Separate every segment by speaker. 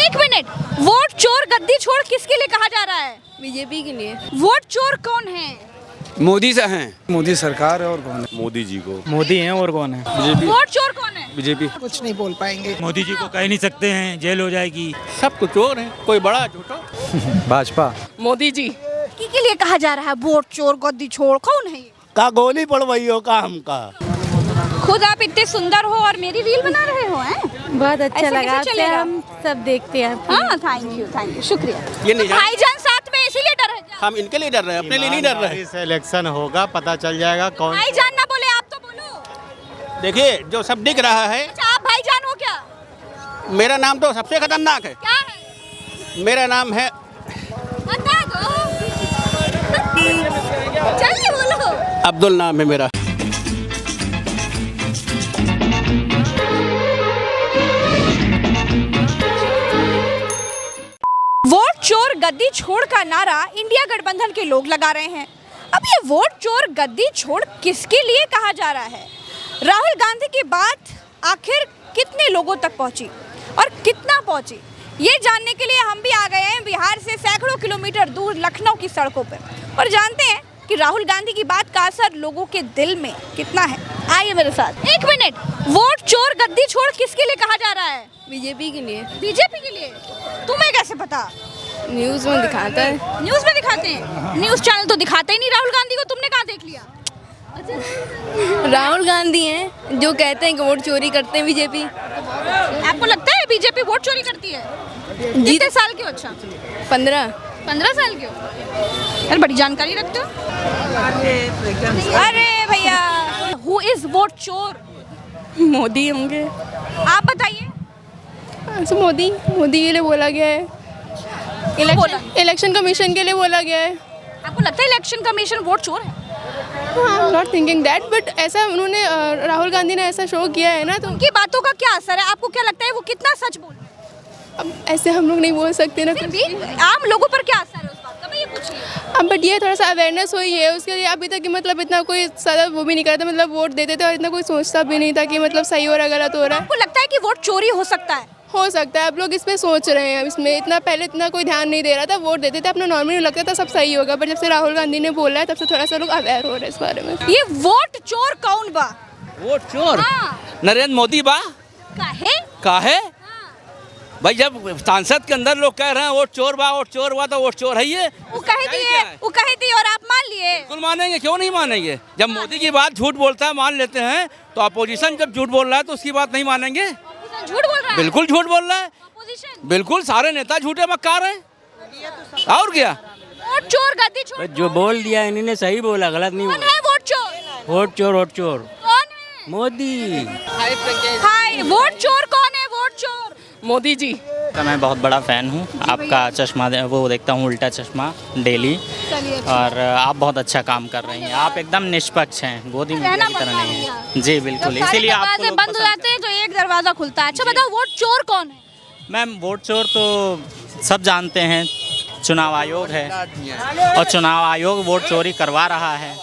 Speaker 1: एक minute, vote चोर गद्दी छोड़ किसके लिए कहा जा रहा है?
Speaker 2: बीजेपी के लिए।
Speaker 1: वोट चोर कौन है?
Speaker 3: मोदी से हैं।
Speaker 4: मोदी सरकार है और कौन है?
Speaker 5: मोदी जी को।
Speaker 4: मोदी हैं और कौन है?
Speaker 3: बीजेपी।
Speaker 1: वोट चोर कौन है?
Speaker 3: बीजेपी।
Speaker 4: कुछ नहीं बोल पाएंगे।
Speaker 6: मोदी जी को कह नहीं सकते हैं, जेल हो जाएगी।
Speaker 3: सब कुछ चोर है, कोई बड़ा छोटा।
Speaker 4: भाजपा।
Speaker 2: मोदी जी
Speaker 1: किसके लिए कहा जा रहा है वोट चोर गद्दी छोड़? कौन है ये?
Speaker 3: का गोली पड़वाई हो का हमका।
Speaker 1: खुद आप इतने सुंदर हो और मेरी रील बना रहे हो, हैं?
Speaker 2: बहुत अच्छा
Speaker 1: ऐसे
Speaker 2: लगा,
Speaker 1: कैसे चलेगा?
Speaker 2: हम सब देखते हैं।
Speaker 1: हाँ, थैंक यू, शुक्रिया।
Speaker 3: ये नहीं जान-
Speaker 1: भाईजान साथ में इसीलिए डर है क्या?
Speaker 3: हम इनके लिए डर रहे हैं, अपने लिए नहीं डर रहे।
Speaker 6: से इलेक्शन होगा, पता चल जाएगा कौन।
Speaker 1: भाईजान ना बोले, आप तो बोलो।
Speaker 3: देखिए जो सब दिख रहा है,
Speaker 1: अच्छा, आप भाईजान हो क्या?
Speaker 3: मेरा नाम तो सबसे खतरनाक है।
Speaker 1: क्या है?
Speaker 3: मेरा नाम है
Speaker 1: बता दो। जल्दी बोलो।
Speaker 3: अब्दुल, नाम है मेरा।
Speaker 1: वोट चोर गद्दी छोड़ का नारा इंडिया गठबंधन के लोग लगा रहे हैं। अब ये वोट चोर गद्दी छोड़ किसके लिए कहा जा रहा है? राहुल गांधी की बात आखिर कितने लोगों तक पहुंची और कितना पहुंची, ये जानने के लिए हम भी आ गए हैं बिहार से सैकड़ों किलोमीटर दूर लखनऊ की सड़कों पर और जानते हैं कि राहुल गांधी की बात का असर लोगों के दिल में कितना है। आइए मेरे साथ। एक मिनट, वोट चोर गद्दी छोड़ किसके लिए कहा जा रहा है?
Speaker 2: बीजेपी के लिए।
Speaker 1: बीजेपी के लिए? तुम्हें कैसे पता?
Speaker 2: न्यूज़ में दिखाता है।
Speaker 1: न्यूज़ में दिखाते हैं? न्यूज़ चैनल तो दिखाते ही नहीं राहुल गांधी को, तुमने कहाँ देख लिया?
Speaker 2: राहुल गांधी हैं जो कहते हैं कि वोट चोरी करते हैं बीजेपी।
Speaker 1: आपको लगता है बीजेपी वोट चोरी करती है? कितने साल के हो? अच्छा, 15 साल के हो यार, बड़ी जानकारी रखते हो। अरे भैया, हु इज वोट चोर?
Speaker 2: मोदी होंगे।
Speaker 1: आप बताइए।
Speaker 2: अच्छा, मोदी के लिए बोला गया है। इलेक्शन कमीशन के लिए बोला गया है।
Speaker 1: आपको लगता है इलेक्शन कमीशन वोट चोर है?
Speaker 2: नॉट थिंकिंग दैट, बट ऐसा उन्होंने राहुल गांधी ने ऐसा शो किया है ना, तो
Speaker 1: उनकी बातों का क्या असर है? आपको क्या लगता है वो कितना सच बोल रहे हैं?
Speaker 2: अब ऐसे हम लोग नहीं बोल सकते ना
Speaker 1: फिर
Speaker 2: कुछ।
Speaker 1: भी आम लोगों पर क्या असर है उस बात का, मैं ये पूछ रही हूँ।
Speaker 2: अब बट ये थोड़ा सा अवेयरनेस हुई है उसके लिए। अभी तक कि मतलब इतना कोई ज़्यादा वो भी नहीं करता, मतलब वोट देते थे और इतना कोई सोचता भी नहीं था कि मतलब सही हो रहा है गलत हो रहा है।
Speaker 1: आपको लगता है कि वोट चोरी हो सकता है?
Speaker 2: हो सकता है, अब लोग इस पे सोच रहे हैं। इसमें इतना पहले इतना कोई ध्यान नहीं दे रहा था, वोट देते थे अपना नॉर्मली, लगता था सब सही होगा, पर जब से राहुल गांधी ने बोला है तब से थोड़ा सा लोग अवेयर हो रहे हैं इस बारे में।
Speaker 1: ये वोट चोर कौन बा?
Speaker 3: वोट चोर
Speaker 1: हाँ।
Speaker 3: नरेंद्र मोदी बा। काहे? भाई जब सांसद के अंदर लोग कह रहे हैं वोट चोर बा, वोट चोर बा, तो वोट चोर है ये।
Speaker 1: वो कह दी और आप मान लिए?
Speaker 3: बिल्कुल मानेंगे, क्यों नहीं मानेंगे? जब मोदी की बात झूठ बोलता है मान लेते हैं, तो अपोजिशन जब झूठ बोल रहा है तो उसकी बात नहीं मानेंगे?
Speaker 1: झूठ बोल रहा है?
Speaker 3: बिल्कुल झूठ बोल रहा है।
Speaker 1: अपोजिशन?
Speaker 3: बिल्कुल, सारे नेता झूठे मक्कार हैं। और क्या?
Speaker 1: वोट चोर गद्दी छोड़
Speaker 6: जो बोल दिया इन्होंने सही बोला, गलत नहीं
Speaker 1: कौन
Speaker 6: बोला।
Speaker 1: है वोट चोर?
Speaker 6: वोट चोर, वोट चोर
Speaker 1: कौन है?
Speaker 6: मोदी।
Speaker 1: हाय, वोट चोर कौन है? वोट चोर
Speaker 2: मोदी जी।
Speaker 7: मैं बहुत बड़ा फ़ैन हूँ आपका। चश्मा वो देखता हूँ, उल्टा चश्मा डेली।
Speaker 1: चलिए,
Speaker 7: और आप बहुत अच्छा काम कर रही हैं। आप एकदम निष्पक्ष हैं, गोदी मीडिया की तरह नहीं है। जी बिल्कुल, इसीलिए आपको
Speaker 1: दरवाजे
Speaker 7: लोग
Speaker 1: बंद हो जाते हैं तो एक दरवाजा खुलता है। अच्छा बताओ, वोट चोर कौन है?
Speaker 7: मैम, वोट चोर तो सब जानते हैं, चुनाव आयोग है और चुनाव आयोग वोट चोरी करवा रहा है।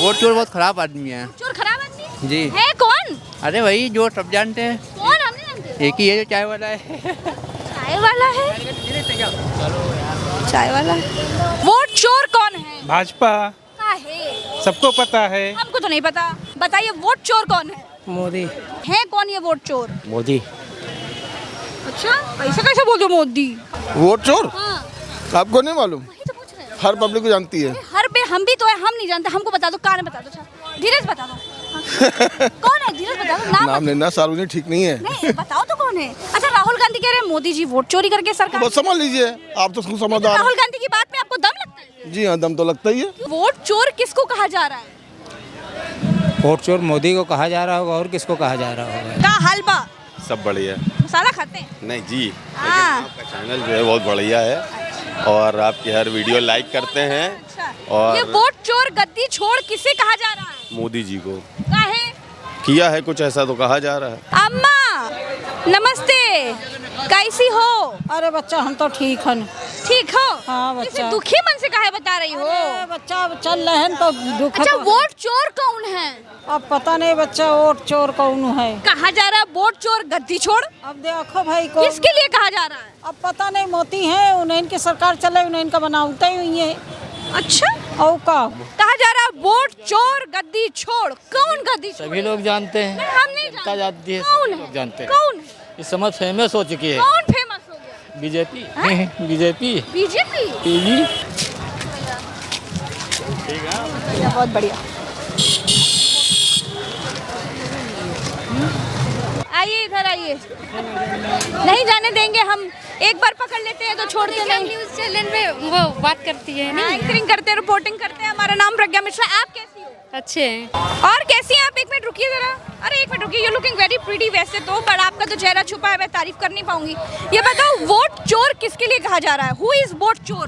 Speaker 8: वोट चोर बहुत खराब आदमी है
Speaker 1: चोर खराब आदमी
Speaker 8: जी।
Speaker 1: है? कौन?
Speaker 8: अरे वही जो सब जानते हैं,
Speaker 1: कौन? हम नहीं जानते।
Speaker 8: एक ही है जो चाय वाला है।
Speaker 1: चाय वाला है? चाय वाला है। वोट चोर कौन है?
Speaker 4: भाजपा।
Speaker 1: का है?
Speaker 4: सबको पता है।
Speaker 1: हमको तो नहीं पता। बताइए, वोट चोर कौन है?
Speaker 4: मोदी।
Speaker 1: है कौन ये वोट चोर?
Speaker 6: मोदी।
Speaker 1: अच्छा, ऐसे कैसे बोल दो मोदी?
Speaker 9: वोट चोर
Speaker 1: हाँ,
Speaker 9: आपको नहीं मालूम?
Speaker 1: वही तो पूछ रहे हैं।
Speaker 9: हर पब्लिक को जानती है।
Speaker 1: हर पे हम भी तो है, हम नहीं जानते। हमको बता दो, कान बता दो। अच्छा, धीरज बता दो। कौन है? धीरज बता दो।
Speaker 9: नाम लेना सार्वजनिक ठीक नहीं है।
Speaker 1: नहीं, बताओ तो कौन है? अच्छा, राहुल गांधी कह रहे हैं मोदी जी वोट चोरी करके सरकार।
Speaker 9: बस समझ लीजिए, आप तो समझदार
Speaker 1: राहुल
Speaker 9: हैं।
Speaker 1: गांधी की बात में आपको दम लगता है?
Speaker 9: जी हाँ, दम तो लगता ही है।
Speaker 1: वोट चोर किसको कहा जा रहा है?
Speaker 4: वोट चोर मोदी को कहा जा रहा होगा, और किसको कहा जा रहा होगा?
Speaker 1: का हलवा
Speaker 5: सब बढ़िया।
Speaker 1: मसाला खाते हैं?
Speaker 5: नहीं जी,
Speaker 1: हाँ।
Speaker 5: आपका चैनल जो है बहुत बढ़िया है और आपकी हर वीडियो लाइक करते हैं।
Speaker 1: अच्छा,
Speaker 5: और
Speaker 1: ये वोट चोर गद्दी छोड़ किसे कहा जा रहा है?
Speaker 5: मोदी जी को
Speaker 1: काहे?
Speaker 5: किया है कुछ ऐसा तो कहा जा रहा है।
Speaker 1: अम्मा, नमस्ते, कैसी हो?
Speaker 10: अरे बच्चा हम तो ठीक हन।
Speaker 1: ठीक हो?
Speaker 10: हाँ, बच्चा।
Speaker 1: इसे दुखी मन से काहे बता रही हो?
Speaker 10: अरे बच्चा अब चल रहे हैं तो दुख
Speaker 1: अच्छा,
Speaker 10: तो-
Speaker 1: वोट चोर कौन है?
Speaker 10: अब पता नहीं बच्चा वोट चोर कौन है।
Speaker 1: कहा जा रहा है वोट चोर गद्दी छोड़।
Speaker 10: अब देखो भाई को
Speaker 1: किसके लिए कहा जा रहा है?
Speaker 10: अब पता नहीं मोती है उन्हें इनकी सरकार चले उन्हें इनका बनावता ही हुई है।
Speaker 1: अच्छा,
Speaker 10: और का
Speaker 1: कहा जा रहा है वोट चोर गद्दी छोड़। कौन गद्दी छोड़?
Speaker 6: सभी लोग जानते हैं,
Speaker 1: नहीं, हम नहीं
Speaker 6: जनता जानती है,
Speaker 1: कौन
Speaker 6: सभी
Speaker 1: है?
Speaker 6: लोग जानते हैं।
Speaker 1: कौन है?
Speaker 6: इस समय फेमस हो चुकी है
Speaker 1: कौन फेमस हो गया?
Speaker 6: बीजेपी
Speaker 1: हाँ?
Speaker 6: BJP
Speaker 1: BJP.
Speaker 6: टीवी।
Speaker 1: बहुत बढ़िया। आइए इधर आइए। नहीं जाने देंगे हम, एक बार पकड़ लेते हैं तो छोड़ते नहीं।
Speaker 2: न्यूज़ चैनल में वो बात करती है ना।
Speaker 1: एंकरिंग करते हैं, रिपोर्टिंग करते हैं। हमारा नाम प्रज्ञा मिश्रा। आप कैसी हो?
Speaker 2: अच्छे हैं।
Speaker 1: और कैसी हैं आप? एक मिनट रुकिए जरा। अरे एक मिनट रुकिए, यू लुकिंग वेरी प्रीटी वैसे तो, पर आपका तो चेहरा छुपा है, मैं तारीफ कर नहीं पाऊंगी। ये बताओ वोट चोर किसके लिए कहा जा रहा है? हु इज वोट चोर?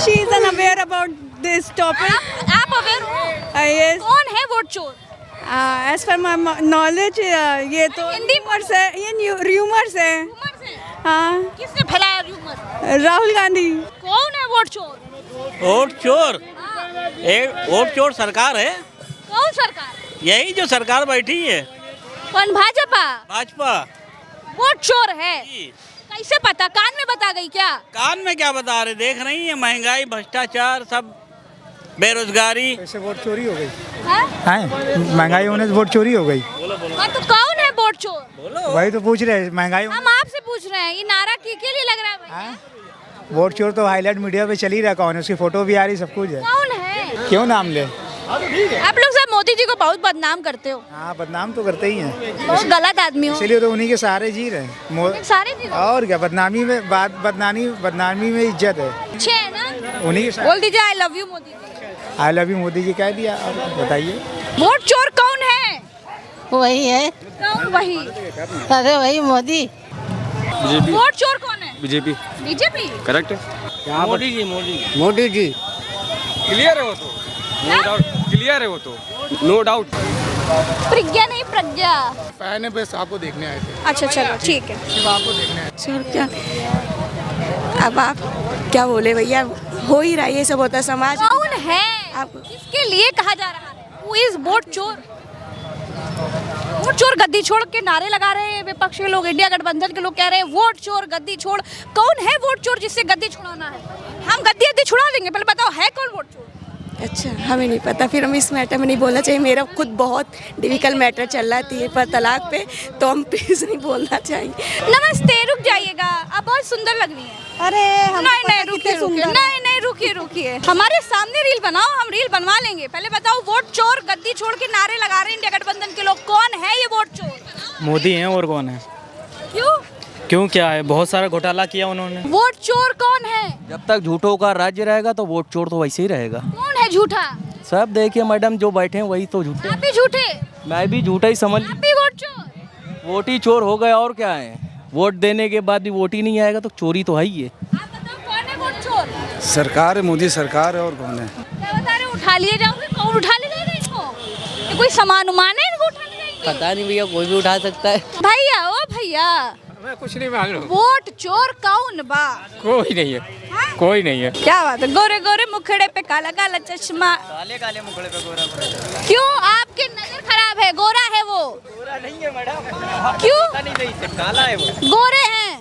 Speaker 10: She is unaware about this topic.
Speaker 1: आप अवेयर हो?
Speaker 10: Yes.
Speaker 1: कौन है वोट चोर?
Speaker 10: As per my knowledge, ये तो
Speaker 1: हिंदी
Speaker 10: rumors है, ये rumors है।
Speaker 1: Rumors है?
Speaker 10: हाँ,
Speaker 1: किसने फैलाया रूमर?
Speaker 10: राहुल गांधी।
Speaker 1: कौन है वोट चोर?
Speaker 7: वोट चोर, एक वोट चोर सरकार है।
Speaker 1: कौन सरकार?
Speaker 7: यही जो सरकार बैठी है,
Speaker 1: कौन? भाजपा।
Speaker 7: भाजपा।
Speaker 1: वोट चोर है। कैसे पता? कान में बता गई क्या?
Speaker 7: कान में क्या बता रहे, देख रही है महंगाई, भ्रष्टाचार, सब बेरोजगारी।
Speaker 4: ऐसे वोट चोरी हो गई
Speaker 1: हाँ?
Speaker 4: है, महंगाई होने से वोट चोरी हो गई।
Speaker 1: हाँ, तो कौन है वोट चोर?
Speaker 4: वही तो पूछ रहे हैं, महंगाई
Speaker 1: हम आपसे पूछ रहे हैं, ये नारा के लिए लग रहा है भैया?
Speaker 4: वोट चोर तो हाईलाइट मीडिया पे चल ही रहा, कौन है, उसकी फोटो भी आ रही, सब कुछ है।
Speaker 1: कौन है?
Speaker 4: क्यों नाम ले?
Speaker 1: आप लोग सब मोदी जी को बहुत बदनाम करते हो।
Speaker 4: हाँ, बदनाम तो करते ही हैं,
Speaker 1: बहुत गलत आदमी हो।
Speaker 4: इसीलिए तो उन्हीं के सहारे जी रहे हैं।
Speaker 1: सारे जी
Speaker 4: और क्या, बदनामी में बात, बदनामी में इज्जत है,
Speaker 1: अच्छे हैं ना?
Speaker 4: उन्हीं के
Speaker 1: बोल दीजिए I love you Modi ji.
Speaker 4: I love you Modi ji कह दिया। और बताइए
Speaker 1: वोट चोर कौन है?
Speaker 10: वही है।
Speaker 1: कौन वही?
Speaker 10: अरे वही मोदी।
Speaker 1: वोट चोर कौन है?
Speaker 6: BJP
Speaker 1: BJP.
Speaker 6: Correct.
Speaker 7: Modi ji, Modi ji.
Speaker 6: Modi ji clear है वो तो, नो डाउट क्लियर है वो तो, नो डाउट।
Speaker 1: प्रज्ञा नहीं, प्रज्ञा।
Speaker 9: पहले बस आपको देखने आए थे।
Speaker 1: अच्छा चलो ठीक है।
Speaker 9: आपको देखने आए
Speaker 10: चोर क्या? अब आप क्या बोले भैया, हो ही रहा है ये सब होता है समाज।
Speaker 1: कौन है?
Speaker 10: आप-
Speaker 1: किसके लिए कहा जा रहा है? हु इज वोट चोर? वोट चोर गद्दी छोड़ के नारे लगा रहे हैं विपक्ष के लोग, इंडिया गठबंधन के लोग कह रहे हैं वोट चोर गद्दी छोड़। कौन है वोट चोर जिससे गद्दी छुड़ाना है? हम गद्दी छुड़ा देंगे, पहले बताओ है कौन वोट चोर?
Speaker 10: अच्छा, हमें नहीं पता, फिर हम इस मैटर में नहीं बोलना चाहिए। मेरा खुद बहुत डिफिकल्ट मैटर चल रहा है 3 पर तलाक पे, तो हम प्लीज नहीं बोलना चाहिए।
Speaker 1: नमस्ते, रुक जाइएगा, आप बहुत सुंदर लग रही हैं।
Speaker 10: अरे हम
Speaker 1: नहीं रुकिए रुकिए, हमारे सामने रील बनाओ, हम रील बनवा लेंगे। पहले बताओ वोट चोर गद्दी छोड़ के नारे लगा रहे हैं इंडिया गठबंधन के लोग, कौन है ये वोट चोर?
Speaker 6: मोदी हैं, और कौन है?
Speaker 1: क्यों?
Speaker 6: क्यों क्या है, बहुत सारा घोटाला किया उन्होंने।
Speaker 1: वोट चोर कौन है?
Speaker 3: जब तक झूठों का राज्य रहेगा तो वोट चोर तो वैसे ही रहेगा।
Speaker 1: कौन है झूठा?
Speaker 3: सब देखिए मैडम, जो बैठे हैं वही तो झूठे।
Speaker 1: आप भी झूठे?
Speaker 3: मैं भी झूठा ही समझ,
Speaker 1: आप भी वोट चोर?
Speaker 3: वोट ही चोर हो गए और क्या है। वोट देने के बाद भी वोट ही नहीं आएगा तो चोरी तो है ही है।
Speaker 1: आप बताओ कौन है वोट चोर?
Speaker 4: सरकार है, मोदी सरकार है, और कौन है?
Speaker 1: क्या बता रहे हो? उठा लिए जाओगे? कौन उठा ले जाएगा इनको? ये कोई सामान उमान है इनको उठा ले जाएंगे?
Speaker 8: पता नहीं भैया, कोई भी उठा सकता है।
Speaker 1: भैया ओ भैया,
Speaker 6: मैं कुछ नहीं मांग रहा हूँ,
Speaker 1: वोट चोर कौन बा?
Speaker 6: कोई नहीं है, कोई नहीं है।
Speaker 1: क्या बात है? गोरे गोरे मुखड़े पे काला काला चश्मा।
Speaker 7: काले काले मुखड़े पे गोरा गोरा।
Speaker 1: क्यों? आपकी नजर खराब है? गोरा है वो?
Speaker 7: गोरा नहीं है मैडम।
Speaker 1: क्यों?
Speaker 7: नहीं नहीं, काला है वो।
Speaker 1: गोरे हैं।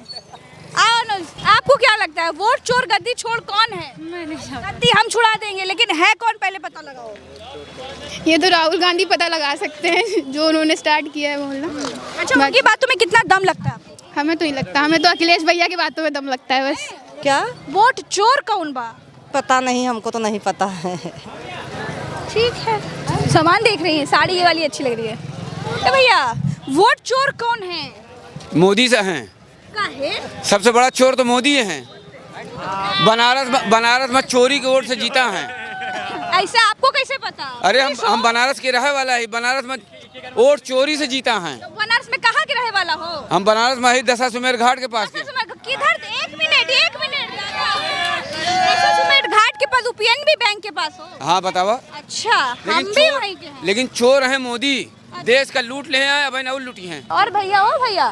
Speaker 1: आओ ना, आपको क्या लगता है वोट चोर गद्दी छोड़ कौन है? गद्दी हम छुड़ा देंगे, लेकिन है कौन पहले पता लगाओ।
Speaker 2: ये तो राहुल गांधी पता लगा सकते हैं, जो उन्होंने स्टार्ट किया है बोलना।
Speaker 1: अच्छा, उनकी बातों में कितना दम लगता है?
Speaker 2: हमें तो नहीं लगता, हमें तो अखिलेश भैया की बातों में दम लगता है बस।
Speaker 10: क्या?
Speaker 1: वोट चोर कौन बा?
Speaker 10: पता नहीं, हमको तो नहीं पता है।
Speaker 1: ठीक है, सामान देख रही हैं, साड़ी ये वाली अच्छी लग रही है। तो भैया वोट चोर कौन है?
Speaker 3: मोदी से हैं,
Speaker 1: काहे?
Speaker 3: सबसे बड़ा चोर तो मोदी है। बनारस में चोरी के वोट से जीता है।
Speaker 1: ऐसे आपको कैसे पता?
Speaker 3: अरे हम बनारस के रहे वाला है, बनारस में वोट चोरी से जीता है।
Speaker 1: बनारस में कहाँ के रहे वाला हो?
Speaker 3: हम बनारस में ही दशाश्वमेध घाट के पास के।
Speaker 1: किधर? एक मिनट दशाश्वमेध घाट के पास, पीएनबी बैंक के पास हो?
Speaker 3: हाँ बतावा।
Speaker 1: अच्छा, हम भी वहीं के हैं।
Speaker 3: लेकिन चोर है मोदी, देश का लूट ले हैं अब और लूटी हैं।
Speaker 1: और भैया ओ भैया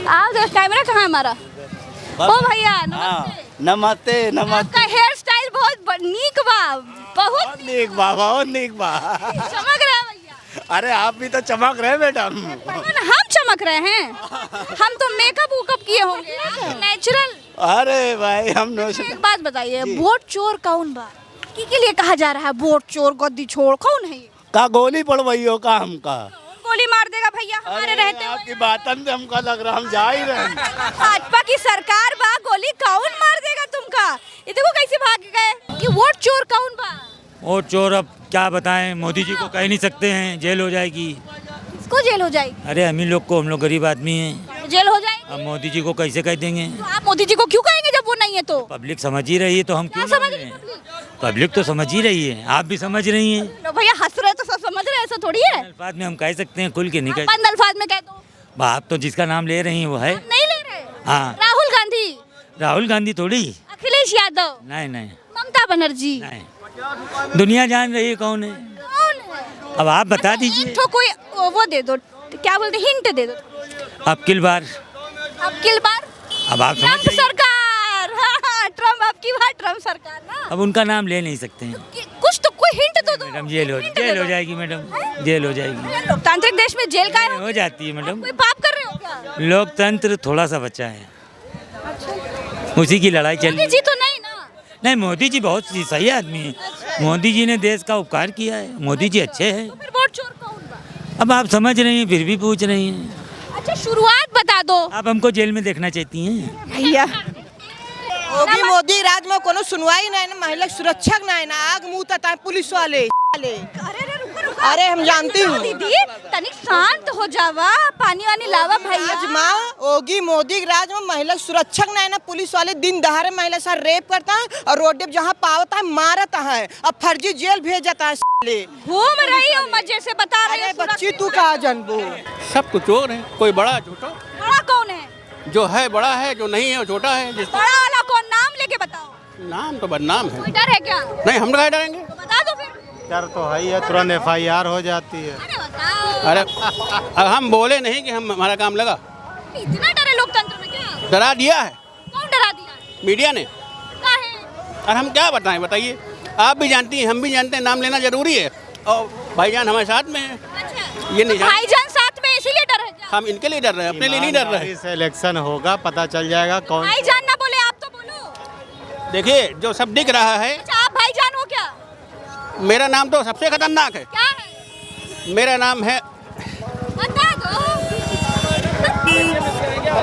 Speaker 1: आओ देख कैमरा कहाँ है हमारा। ओ भैया
Speaker 7: नमस्ते
Speaker 1: आपका हेयर स्टाइल बहुत नीक बा, बहुत
Speaker 7: नीक बा, बहुत नीक बा।
Speaker 1: चमक रहा है भैया।
Speaker 7: अरे आप भी तो चमक रहे मैडम।
Speaker 1: हम चमक रहे हैं, हम तो मेकअप वूकअप किए होंगे नेचुरल।
Speaker 7: अरे भाई हम
Speaker 1: एक बात बताइए, वोट चोर कौन बा? के लिए कहा जा रहा है वोट चोर गद्दी छोड़? कौन है ये?
Speaker 7: का गोली पड़वाइयो का हमका
Speaker 1: गोली मार देगा भैया हमारे रहते हुए?
Speaker 7: आपकी बातन से हमका लग रहा हम जा ही रहे।
Speaker 1: भाजपा की सरकार बा, गोली कौन मार देगा तुमका? ये देखो कैसे भाग गए। ये वोट चोर कौन बा?
Speaker 4: वोट चोर अब क्या बताएं, मोदी जी को कह नहीं सकते हैं, जेल हो जाएगी।
Speaker 1: किसको जेल हो जाएगी?
Speaker 4: अरे हम लोग गरीब आदमी हैं,
Speaker 1: जेल हो जाएगी।
Speaker 4: अब मोदी जी को कैसे कह देंगे?
Speaker 1: तो आप मोदी जी को क्यों कहेंगे जब वो नहीं है तो?
Speaker 4: पब्लिक समझ ही रही है तो हम क्यों
Speaker 1: क्या समझ
Speaker 4: समझ
Speaker 1: रही
Speaker 4: रहे
Speaker 1: है
Speaker 4: हैं? पब्लिक तो समझ ही रही है, आप भी समझ रही हैं।
Speaker 1: लो भैया हंस रहे तो सब समझ रहे हैं, ऐसा थोड़ी है।
Speaker 4: अल्फाज में हम कह सकते हैं, खुल के नहीं कह।
Speaker 1: बंद अल्फाज में कह दो।
Speaker 4: आप तो जिसका नाम ले रही हैं वो है।
Speaker 1: नहीं ले रहे।
Speaker 4: हाँ,
Speaker 1: राहुल गांधी,
Speaker 4: राहुल गांधी थोड़ी।
Speaker 1: अखिलेश यादव,
Speaker 4: नहीं नहीं
Speaker 1: ममता बनर्जी,
Speaker 4: नहीं, दुनिया जान रही है कौन है।
Speaker 1: कौन है?
Speaker 4: अब आप बता दीजिए।
Speaker 1: एक ठो कोई वो दे दो, क्या बोलते, हिंट दे दो।
Speaker 4: अब किल बार,
Speaker 1: अब किल बार
Speaker 4: अब आप समझ
Speaker 1: ट्रम्प
Speaker 4: जाइए।
Speaker 1: सरकार। हाँ, ट्रम्प, अब की बार ट्रम्प सरकार ना।
Speaker 4: अब उनका नाम ले नहीं सकते हैं
Speaker 1: कुछ तो कोई हिंट तो दो।
Speaker 4: मैडम। जेल हो जाएगी मैडम, जेल हो जाएगी।
Speaker 1: लोकतांत्रिक देश में जेल का है?
Speaker 4: हो जाती है मैडम।
Speaker 1: कोई पाप कर रहे हो क्या?
Speaker 4: लोकतंत्र थोड़ा सा बचा है, उसी की लड़ाई चल रही
Speaker 1: मोदी
Speaker 4: है।
Speaker 1: जी तो नहीं ना?
Speaker 4: नहीं, मोदी जी बहुत सही आदमी है। मोदी जी ने देश का उपकार किया है, मोदी जी अच्छे हैं।
Speaker 1: तो फिर वोट चोर कौन बा?
Speaker 4: अब आप समझ रही हैं फिर भी पूछ रही हैं।
Speaker 1: अच्छा शुरुआत बता दो।
Speaker 4: आप हमको जेल में देखना चाहती हैं?
Speaker 1: भैया
Speaker 11: होगी मोदी राज में कोनो सुनवाई नहीं ना, महिला सुरक्षक नहीं ना, आग मुँह तता है पुलिस वाले। अरे हम जानती हूँ
Speaker 1: दीदी, तनिक शांत हो जावा, पानी वानी लावा भैया।
Speaker 11: आज माँ होगी मोदी राज में महिला सुरक्षक नहीं ना, पुलिस वाले दिन दहाड़े महिला साथ रेप करता है और रोड पे जहाँ पावता है मारता है, अब फर्जी जेल भेज जाता है।
Speaker 1: घूम रही हो मजे से, बता रही
Speaker 11: अरे
Speaker 1: हो।
Speaker 11: बच्ची तू कहाँ जानबू?
Speaker 3: सब कुछ चोर है, कोई बड़ा छोटा।
Speaker 1: बड़ा कौन है?
Speaker 3: जो है बड़ा है, जो नहीं है वो छोटा है।
Speaker 1: बड़ा वाला कौन? नाम लेके बताओ।
Speaker 3: नाम तो बदनाम है।
Speaker 1: कोई डर है क्या?
Speaker 3: नहीं, हम लोग डरेंगे।
Speaker 1: तो बता दो फिर।
Speaker 7: डर तो है ही है, तुरंत FIR हो जाती है।
Speaker 1: अरे बताओ।
Speaker 3: अरे अब हम बोले नहीं कि हम हमारा काम लगा,
Speaker 1: इतना डरे लोकतंत्र में क्या?
Speaker 3: डरा दिया है
Speaker 1: कौन डरा दिया?
Speaker 3: मीडिया ने।
Speaker 1: काहे?
Speaker 3: और हम क्या बताएं, बताइए। आप भी जानती हैं, हम भी जानते हैं, नाम लेना जरूरी है। और भाईजान हमारे साथ में है,
Speaker 1: अच्छा
Speaker 3: ये नहीं जानते।
Speaker 1: भाईजान साथ में इसीलिए डर है क्या?
Speaker 3: हम इनके लिए डर रहे हैं, अपने लिए नहीं डर रहे।
Speaker 7: इस इलेक्शन होगा, पता चल जाएगा कौन।
Speaker 1: भाईजान ना बोले, आप तो बोलो।
Speaker 3: देखिए जो सब दिख रहा है,
Speaker 1: अच्छा आप भाईजान हो क्या?
Speaker 3: मेरा नाम तो सबसे खतरनाक है।
Speaker 1: क्या है?
Speaker 3: मेरा नाम है
Speaker 1: बता दो।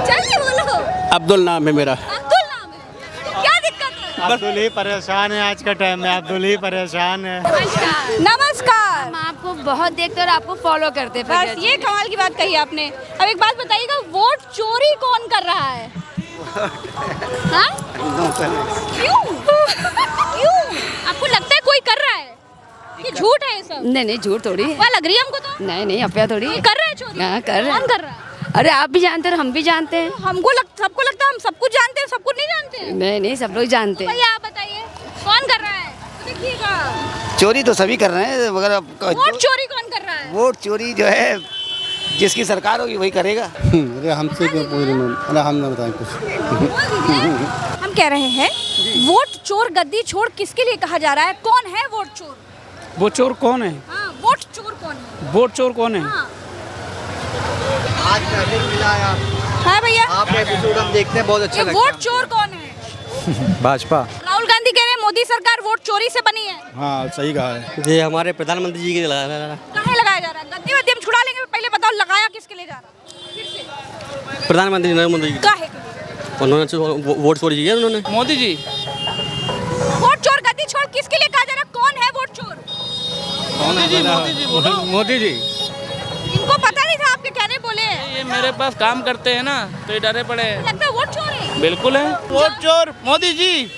Speaker 1: जल्दी बोलो।
Speaker 3: अब्दुल, नाम है मेरा।
Speaker 1: अब्दुल नाम है। तो क्या दिक्कत है?
Speaker 7: अब्दुल ही परेशान है आज के टाइम में, अब्दुल ही परेशान है।
Speaker 1: नमस्कार।
Speaker 2: हम आपको बहुत देखते और आपको फॉलो करते।
Speaker 1: बस ये कमाल की बात कही आपने। अब एक बात बताइएगा, वोट चोरी कौन कर रहा है? हाँ? क्यों? क्यों? आपको लगता है कोई कर रहा है? ये झूठ है ये सब?
Speaker 2: नहीं झूठ थोड़ी है।
Speaker 1: अफवाह लग रही है हमको तो।
Speaker 2: नहीं अफवाह थोड़ी
Speaker 1: कोई
Speaker 2: है।
Speaker 1: कर रहा है चोरी?
Speaker 2: हाँ, कर रहा है।
Speaker 1: कौन कर रहा है?
Speaker 2: अरे आप भी जानते हैं और हम भी जानते हैं।
Speaker 1: सबको लगता है हम सब कुछ जानते हैं, सब कुछ नहीं जानते हैं।
Speaker 2: नहीं सब लोग जानते हैं।
Speaker 1: भैया आप बताइए कौन कर रहा है? तो देखिएगा,
Speaker 8: चोरी तो सभी कर रहे हैं, मगर अब
Speaker 1: वोट चोरी कौन कर रहा है?
Speaker 8: वोट चोरी जो है जिसकी सरकार होगी वही करेगा।
Speaker 9: अरे हमसे क्यों पूछ रहे हैं? अरे हम ना बताएं कुछ।
Speaker 1: हम कह रहे हैं वोट चोर गद्दी छोड़ किसके लिए कहा जा रहा है? कौन है वोट चोर?
Speaker 6: वो चोर कौन है?
Speaker 1: हाँ, वोट चोर कौन है?
Speaker 6: वोट चोर कौन है?
Speaker 1: हाँ।
Speaker 8: आज मैसेज मिला है
Speaker 1: हाँ भैया,
Speaker 8: आपका एपिसोड हम देखते हैं, बहुत अच्छा
Speaker 1: ये वोट चोर कौन है?
Speaker 6: भाजपा।
Speaker 1: राहुल गांधी कह रहे हैं मोदी सरकार वोट चोरी से बनी है।
Speaker 9: हाँ सही कहा है।
Speaker 8: ये हमारे प्रधानमंत्री जी के लगाया
Speaker 1: कहाँ लगाया जा रहा है? गद्दी वद्दी हम छुड़ा लेंगे, पहले बताओ लगाया किसके लिए जा रहा है? फिर से
Speaker 8: प्रधानमंत्री नरेंद्र मोदी
Speaker 1: काहे?
Speaker 8: उन्होंने वोट चोरी की है उन्होंने।
Speaker 6: मोदी जी।
Speaker 1: वोट चोर गद्दी छोड़ किसके लिए कहा जा रहा है? कौन है वोट चोर?
Speaker 6: मोदी जी, मोदी जी बोलो। मोदी जी।
Speaker 1: इनको पता नहीं था, आपके कहने बोले।
Speaker 6: ये मेरे पास काम करते हैं ना, तो ये डरे पड़े हैं।
Speaker 1: लगता है वोट चोर है।
Speaker 6: बिल्कुल है, वोट चोर मोदी जी।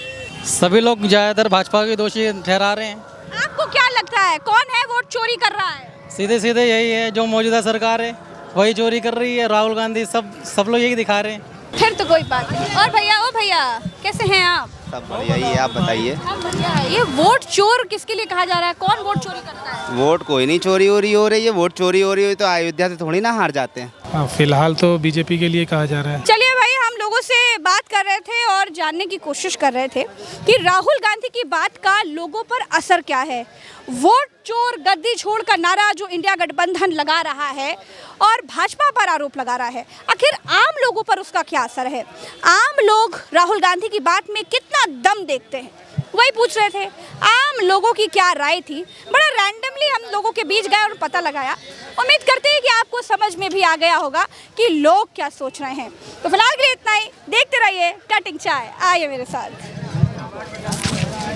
Speaker 7: सभी लोग ज़्यादातर भाजपा के दोषी ठहरा रहे हैं।
Speaker 1: आपको क्या लगता है कौन है वोट चोरी कर रहा है?
Speaker 7: सीधे सीधे यही है, जो मौजूदा सरकार है वही चोरी कर रही है। राहुल गांधी सब लोग यही दिखा रहे हैं।
Speaker 1: फिर तो कोई बात नहीं। और भैया, ओ भैया कैसे हैं आप?
Speaker 12: सब बढ़िया ही है, आप बताइए।
Speaker 1: बढ़िया है। ये वोट चोर किसके लिए कहा जा रहा है? कौन वोट चोरी करता है?
Speaker 12: वोट कोई नहीं चोरी हो रही है, वोट चोरी हो रही तो अयोध्या से थोड़ी ना हार जाते हैं।
Speaker 9: फिलहाल तो बीजेपी के लिए कहा जा रहा है।
Speaker 1: चलिए भाई, हम लोगों से बात कर रहे थे और जानने की कोशिश कर रहे थे कि राहुल गांधी की बात का लोगों पर असर क्या है। वोट चोर गद्दी छोड़ का नारा जो इंडिया गठबंधन लगा रहा है और भाजपा पर आरोप लगा रहा है, आखिर आम लोगों पर उसका क्या असर है? आम लोग राहुल गांधी की बात में कितना दम देखते हैं, वही पूछ रहे थे। आम लोगों की क्या राय थी, बड़ा रैंडमली हम लोगों के बीच गए और पता लगाया। उम्मीद करते हैं कि आपको समझ में भी आ गया होगा कि लोग क्या सोच रहे हैं। तो फिलहाल के लिए इतना ही। देखते रहिए कटिंग चाय, आइए मेरे साथ।